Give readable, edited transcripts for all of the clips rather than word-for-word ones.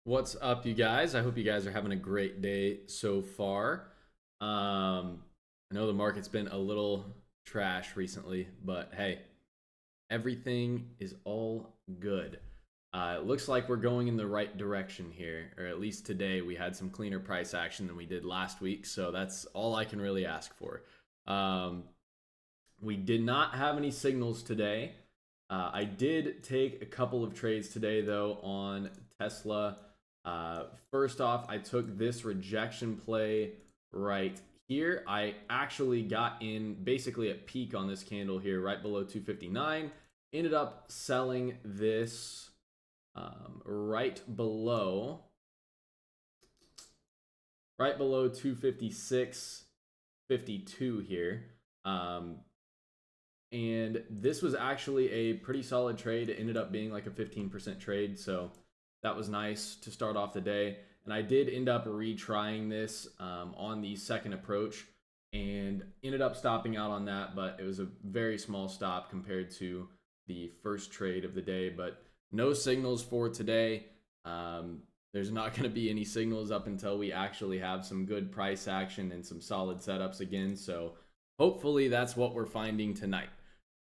What's up, you guys? I hope you guys are having a great day so far. I know the market's been a little trash recently, but hey, everything is all good. It looks like we're going in the right direction here, or at least today we had some cleaner price action than we did last week, so that's all I can really ask for. Um, we did not have any signals today. I did take a couple of trades today, though, on Tesla. First off, I took this rejection play right here. I actually got in basically at peak on this candle here, right below 259. Ended up selling this right below 256.52 here. And this was actually a pretty solid trade. It ended up being like a 15% trade, so that was nice to start off the day. And I did end up retrying this on the second approach and ended up stopping out on that, but it was a very small stop compared to the first trade of the day. But no signals for today. There's not going to be any signals up until we actually have some good price action and some solid setups again. So hopefully that's what we're finding tonight.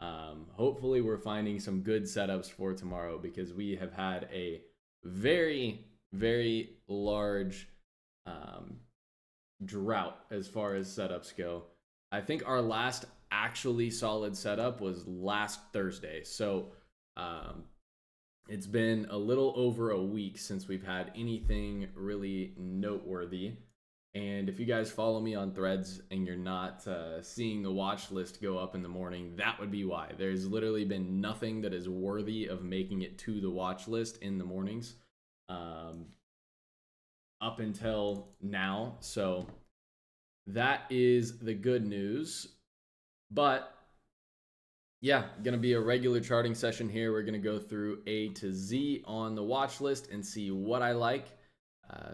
Hopefully we're finding some good setups for tomorrow because we have had a very, very large drought as far as setups go. I think our last actually solid setup was last Thursday. So it's been a little over a week since we've had anything really noteworthy. And if you guys follow me on Threads and you're not seeing the watch list go up in the morning, that would be why. There's literally been nothing that is worthy of making it to the watch list in the mornings up until now. So that is the good news. But yeah, gonna be a regular charting session here. We're gonna go through A to Z on the watch list and see what I like.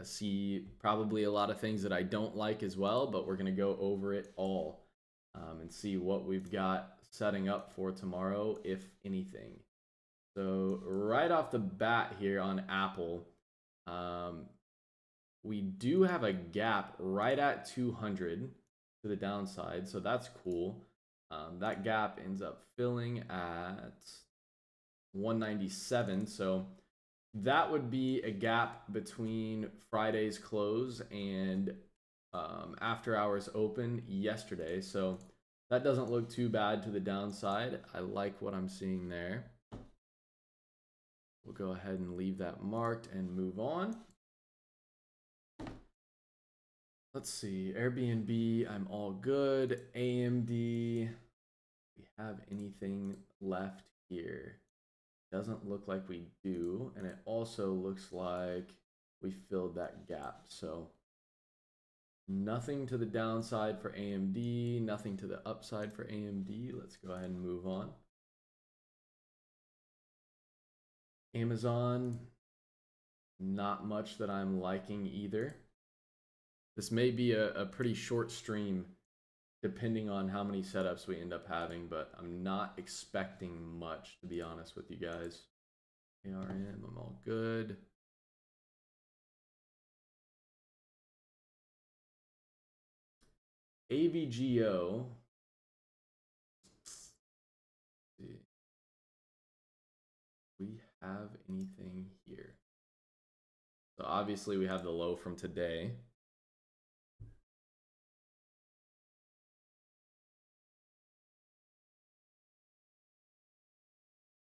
See probably a lot of things that I don't like as well, but we're gonna go over it all and see what we've got setting up for tomorrow, if anything. So right off the bat here on Apple, we do have a gap right at 200 to the downside, so that's cool. That gap ends up filling at 197, so that would be a gap between Friday's close and after hours open yesterday. So that doesn't look too bad to the downside. I like what I'm seeing there. We'll go ahead and leave that marked and move on. Let's see, Airbnb, I'm all good. AMD, we have anything left here? Doesn't look like we do, and it also looks like we filled that gap. So nothing to the downside for AMD, nothing to the upside for AMD. Let's go ahead and move on. Amazon, not much that I'm liking either. This may be a pretty short stream depending on how many setups we end up having, but I'm not expecting much, to be honest with you guys. ARM, I'm all good. AVGO. See. We have anything here? So obviously we have the low from today.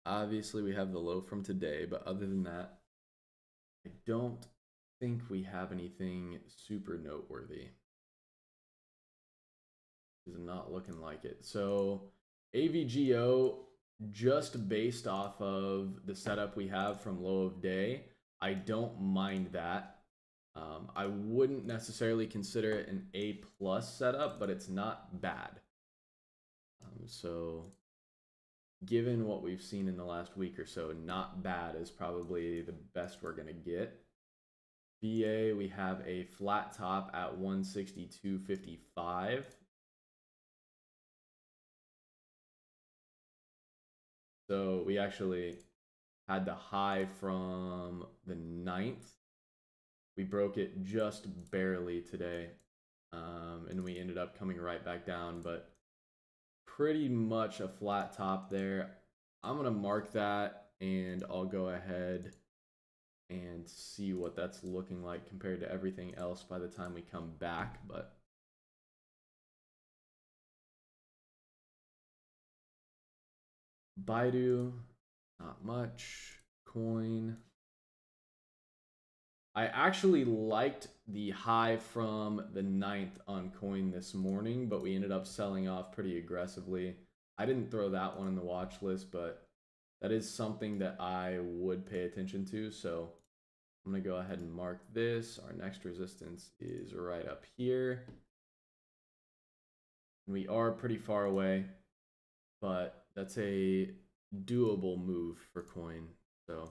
Obviously we have the low from today, but other than that, I don't think we have anything super noteworthy. Is not looking like it. So AVGO, just based off of the setup we have from low of day, I don't mind that. I wouldn't necessarily consider it an A plus setup, but it's not bad. So given what we've seen in the last week or so, not bad is probably the best we're going to get. BA, we have a flat top at 162.55. So we actually had the high from the 9th We broke it just barely today, and we ended up coming right back down, but pretty much a flat top there. I'm going to mark that, and I'll go ahead and see what that's looking like compared to everything else by the time we come back. But Baidu, not much. Coin. I actually liked the high from the 9th on Coin this morning, but we ended up selling off pretty aggressively. I didn't throw that one in the watch list, but that is something that I would pay attention to. So I'm going to go ahead and mark this. Our next resistance is right up here. We are pretty far away, but that's a doable move for Coin. So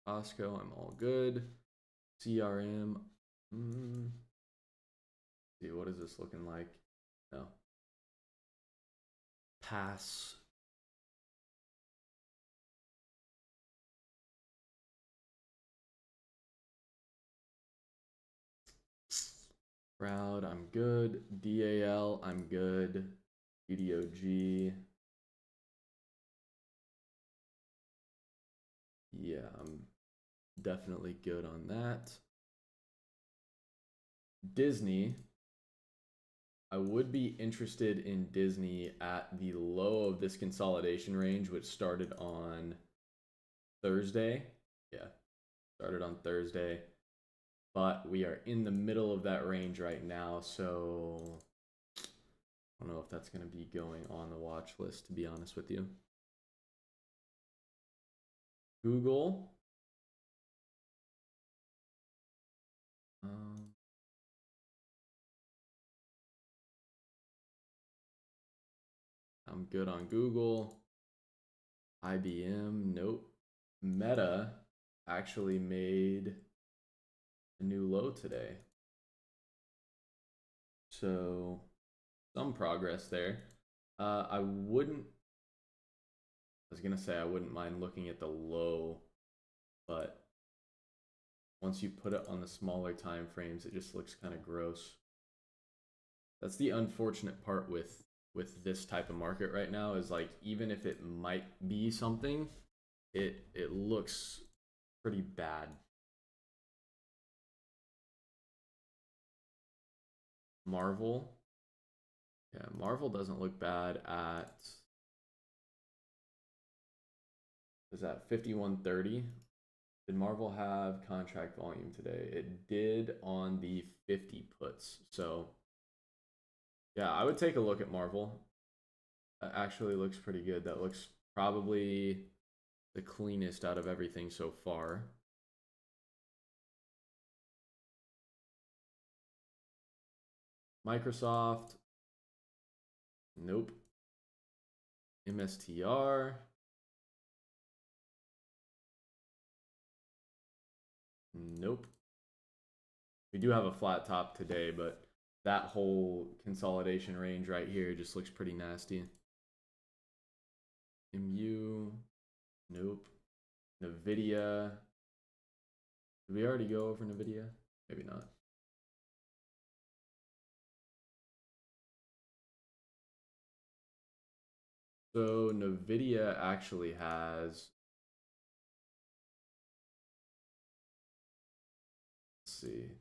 Costco, I'm all good. CRM. See, what is this looking like? No. Pass. Crowd, I'm good. DAL, I'm good. UDOG. Yeah, I'm definitely good on that. Disney. I would be interested in Disney at the low of this consolidation range, which started on Thursday. Yeah, started on Thursday. But we are in the middle of that range right now, so I don't know if that's going to be going on the watch list, to be honest with you. Google. I'm good on Google. IBM, nope. Meta actually made a new low today. So some progress there. I wouldn't, I was gonna say I wouldn't mind looking at the low, but once you put it on the smaller time frames, it just looks kind of gross. That's the unfortunate part with this type of market right now, is like, even if it might be something, it looks pretty bad. Marvel. Yeah, Marvel doesn't look bad at, is that 5130? Did Marvel have contract volume today? It did on the 50 puts. So yeah, I would take a look at Marvel. That actually looks pretty good. That looks probably the cleanest out of everything so far. Microsoft. Nope. MSTR. Nope. We do have a flat top today, but that whole consolidation range right here just looks pretty nasty. MU. Nope. NVIDIA. Did we already go over NVIDIA? Maybe not. So NVIDIA actually has, let's see.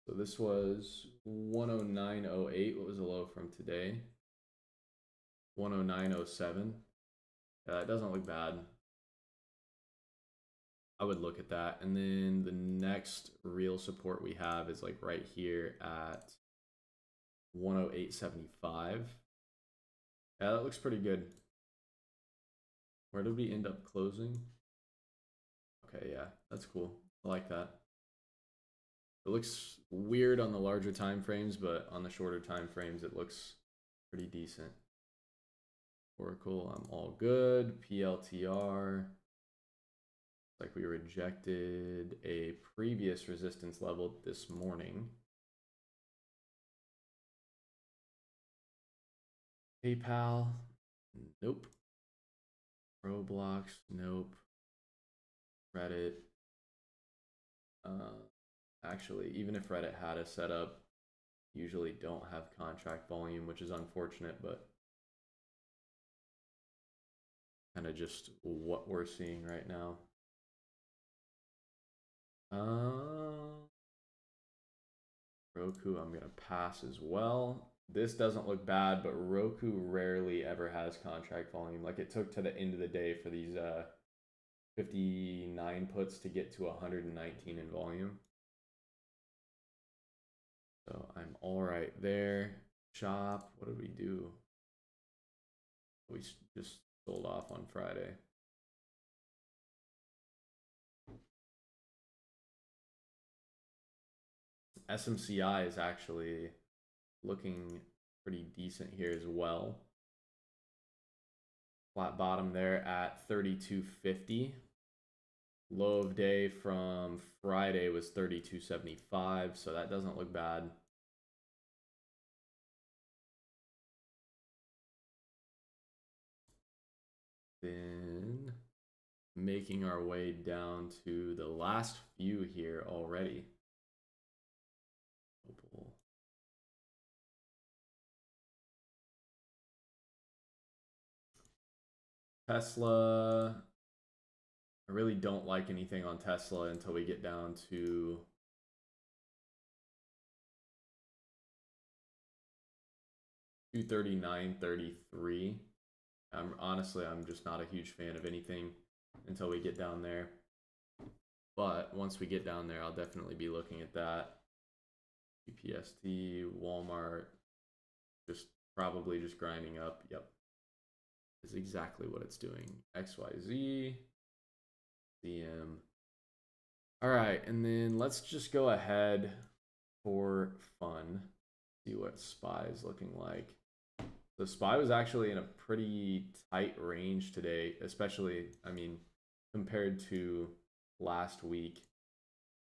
So this was 109.08. What was the low from today? 109.07. Yeah, it doesn't look bad. I would look at that. And then the next real support we have is like right here at 108.75. Yeah, that looks pretty good. Where did we end up closing? Okay, yeah, that's cool. I like that. It looks weird on the larger time frames, but on the shorter time frames, it looks pretty decent. Oracle, I'm all good. PLTR. Like we rejected a previous resistance level this morning. PayPal, nope. Roblox, nope. Reddit. Actually, even if Reddit had a setup, usually don't have contract volume, which is unfortunate, but kind of just what we're seeing right now. Roku, I'm gonna pass as well. This doesn't look bad, but Roku rarely ever has contract volume. Like, it took to the end of the day for these 59 puts to get to 119 in volume. So I'm all right there. Shop, what did we do? We just sold off on Friday. SMCI is actually looking pretty decent here as well. Flat bottom there at 32.50. Low of day from Friday was 32.75, so that doesn't look bad. Then making our way down to the last few here already. Tesla. I really don't like anything on Tesla until we get down to $239.33. Honestly, I'm just not a huge fan of anything until we get down there. But once we get down there, I'll definitely be looking at that. UPST, Walmart, just probably just grinding up. Yep. Is exactly what it's doing. XYZ, CM. All right, and then let's just go ahead for fun. See what SPY is looking like. The SPY was actually in a pretty tight range today, especially, I mean, compared to last week.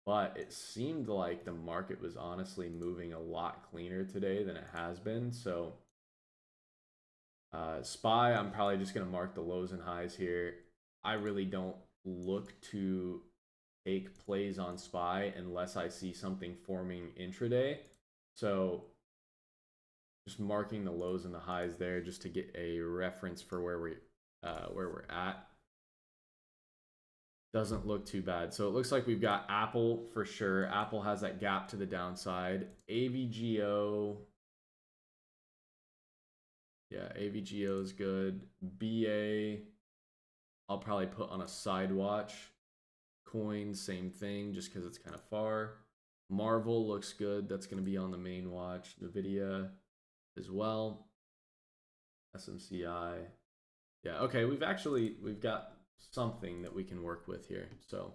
But it seemed like the market was honestly moving a lot cleaner today than it has been. So SPY, I'm probably just going to mark the lows and highs here. I really don't look to take plays on SPY unless I see something forming intraday. So just marking the lows and the highs there just to get a reference for where we're at. Doesn't look too bad. So it looks like we've got Apple for sure. Apple has that gap to the downside. AVGO. Yeah, AVGO is good. BA, I'll probably put on a side watch. Coin, same thing, just because it's kind of far. Marvel looks good. That's going to be on the main watch. NVIDIA as well. SMCI. Yeah, okay, we've got something that we can work with here. So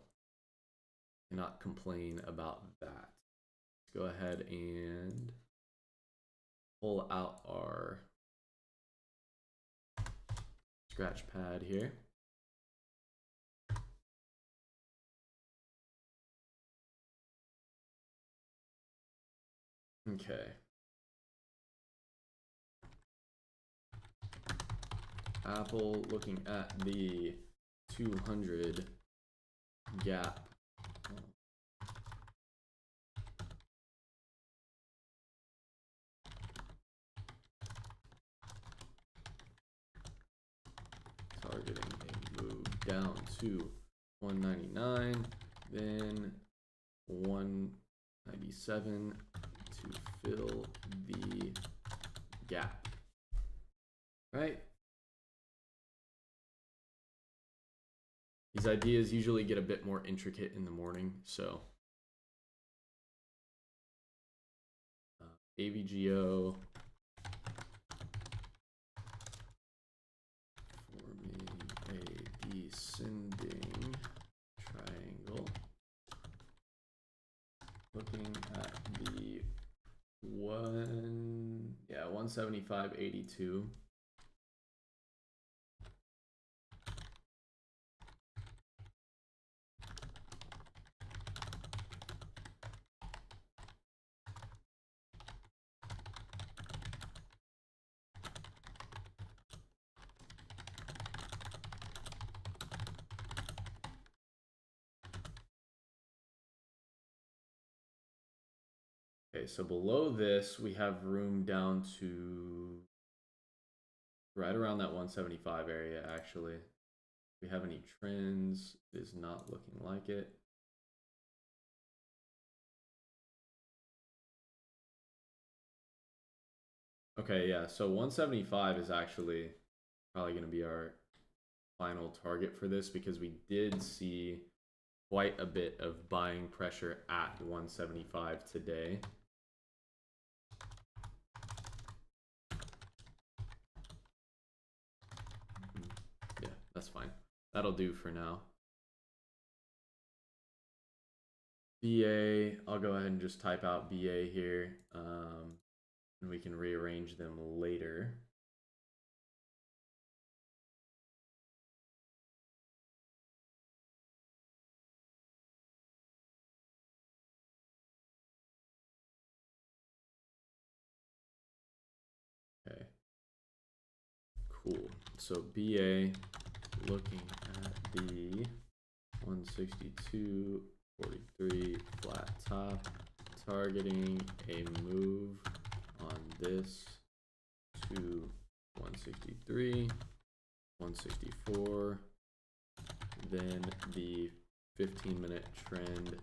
cannot complain about that. Let's go ahead and pull out our scratch pad here. Okay. Apple looking at the 200 gap. Targeting a move down to 199, then 197 to fill the gap. Right? These ideas usually get a bit more intricate in the morning, so AVGO forming a descending triangle, looking at the 175.82. Okay, so below this, we have room down to right around that 175 area, actually. If we have any trends, it is not looking like it. Okay, yeah, so 175 is actually probably going to be our final target for this because we did see quite a bit of buying pressure at 175 today. Yeah, that's fine. That'll do for now. BA, I'll go ahead and just type out BA here, and we can rearrange them later. Okay, cool. So BA, looking at the 162.43 flat top, targeting a move on this to 163, 164, then the 15-minute trend,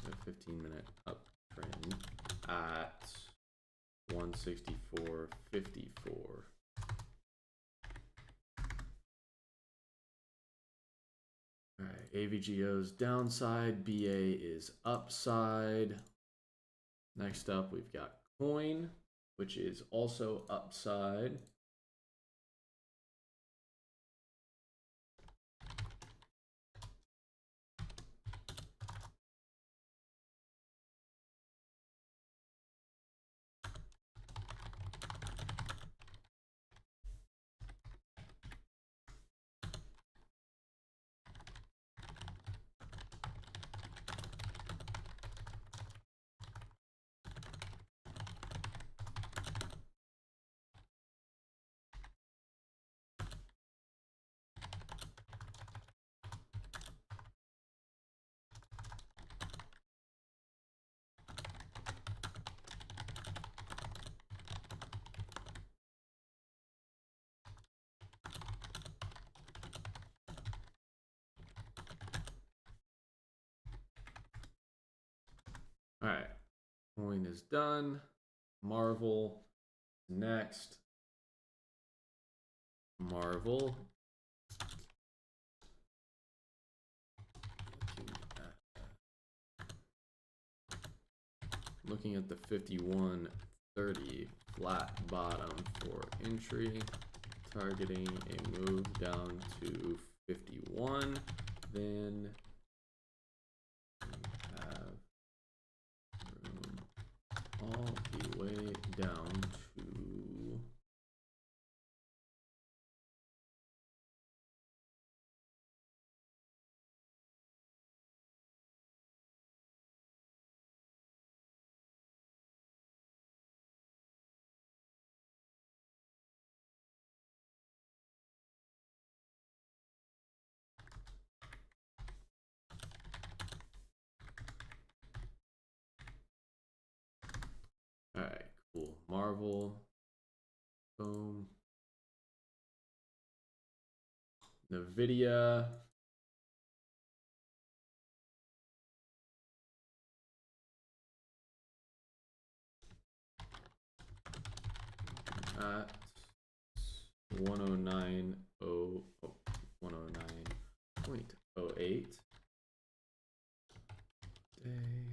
the 15-minute uptrend at 164.54. All right, AVGO's downside, BA is upside. Next up, we've got coin, which is also upside. All right, coin is done. Marvel next. Marvel. Looking at the 51.30 flat bottom for entry, targeting a move down to 51, then we have room all the way down to all right, cool. Marvel, boom. NVIDIA, at 109.08 day.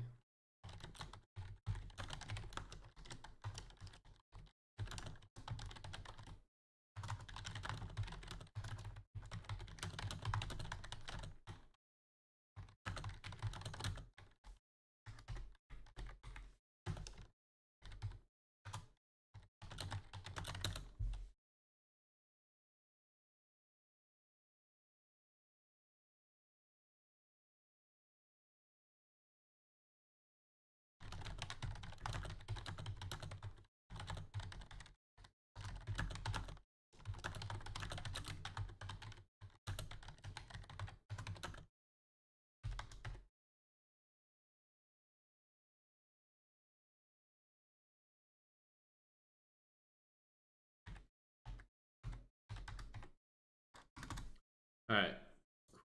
All right,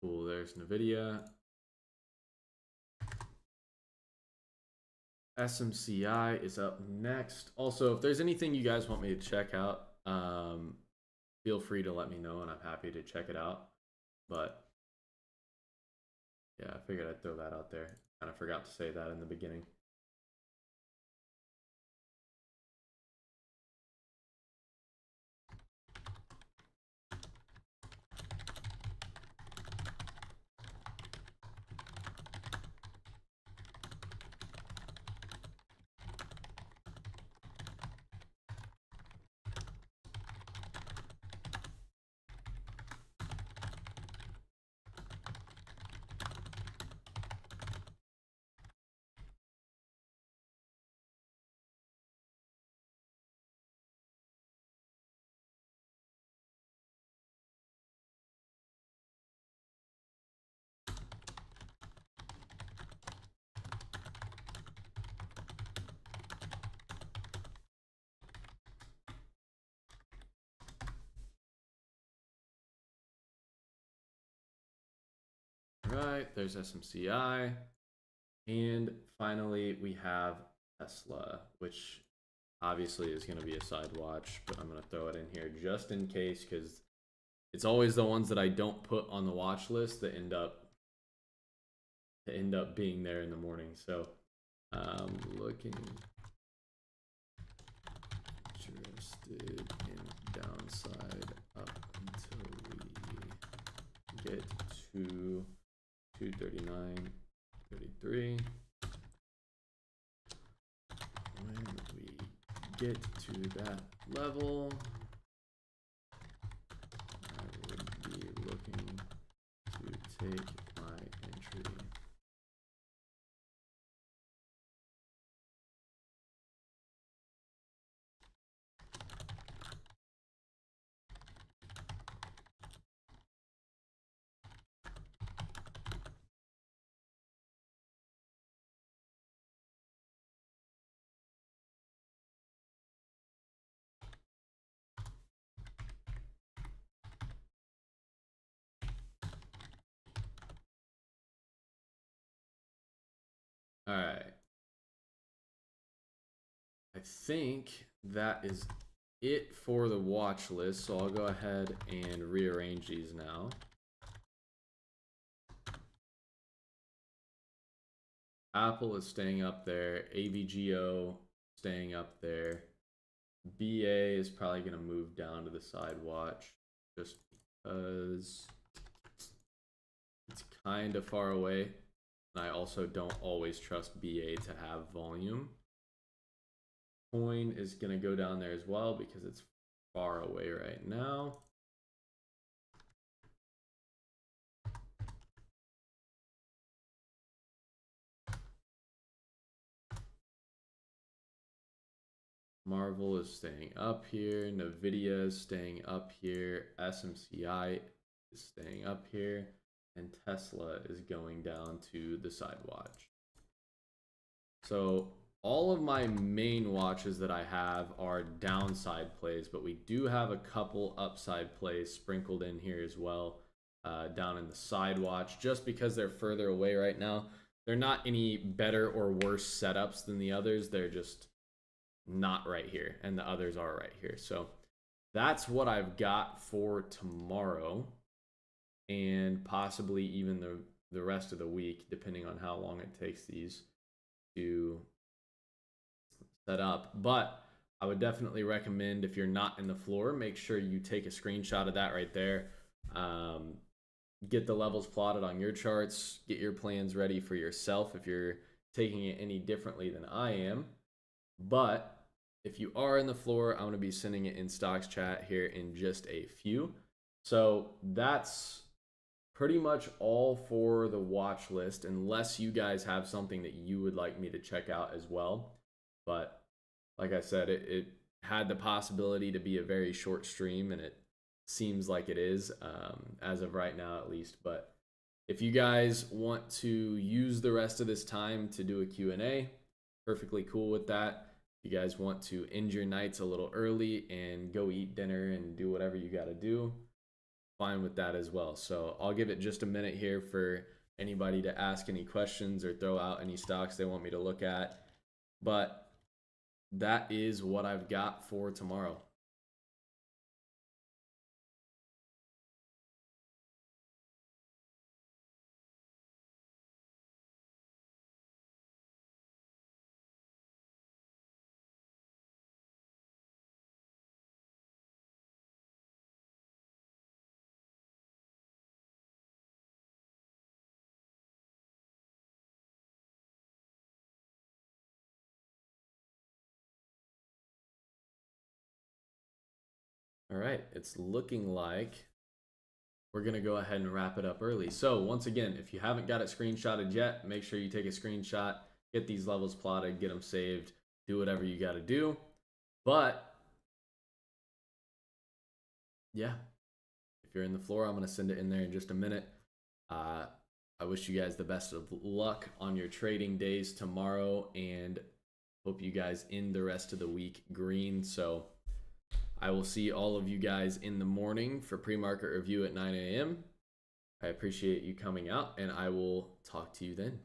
cool. There's NVIDIA. SMCI is up next. Also, if there's anything you guys want me to check out, feel free to let me know, and I'm happy to check it out. But yeah, I figured I'd throw that out there. Kind of forgot to say that in the beginning. Right, there's SMCI. And finally, we have Tesla, which obviously is going to be a side watch, but I'm going to throw it in here just in case, because it's always the ones that I don't put on the watch list that end up being there in the morning. So looking interested in downside up until we get to 239.33. When we get to that level, I would be looking to take my entry. All right. I think that is it for the watch list. So I'll go ahead and rearrange these now. Apple is staying up there. AVGO staying up there. BA is probably going to move down to the side watch just because it's kind of far away. And I also don't always trust BA to have volume. Coin is going to go down there as well because it's far away right now. Marvel is staying up here. NVIDIA is staying up here. SMCI is staying up here. And Tesla is going down to the side watch. So all of my main watches that I have are downside plays, but we do have a couple upside plays sprinkled in here as well, down in the side watch, just because they're further away right now. They're not any better or worse setups than the others. They're just not right here, and the others are right here. So that's what I've got for tomorrow, and possibly even the rest of the week, depending on how long it takes these to set up. But I would definitely recommend, if you're not in the floor, make sure you take a screenshot of that right there. Get the levels plotted on your charts, get your plans ready for yourself if you're taking it any differently than I am. But if you are in the floor, I'm going to be sending it in stocks chat here in just a few. So that's pretty much all for the watch list, unless you guys have something that you would like me to check out as well. But like I said, it had the possibility to be a very short stream, and it seems like it is, as of right now at least. But if you guys want to use the rest of this time to do a Q&A, perfectly cool with that. If you guys want to end your nights a little early and go eat dinner and do whatever you got to do, fine with that as well. So I'll give it just a minute here for anybody to ask any questions or throw out any stocks they want me to look at. But that is what I've got for tomorrow. All right, it's looking like we're going to go ahead and wrap it up early. So once again, if you haven't got it screenshotted yet, make sure you take a screenshot, get these levels plotted, get them saved, do whatever you got to do. But yeah, if you're in the floor, I'm going to send it in there in just a minute. I wish you guys the best of luck on your trading days tomorrow, and hope you guys end the rest of the week green. So I will see all of you guys in the morning for pre-market review at 9 a.m. I appreciate you coming out, and I will talk to you then.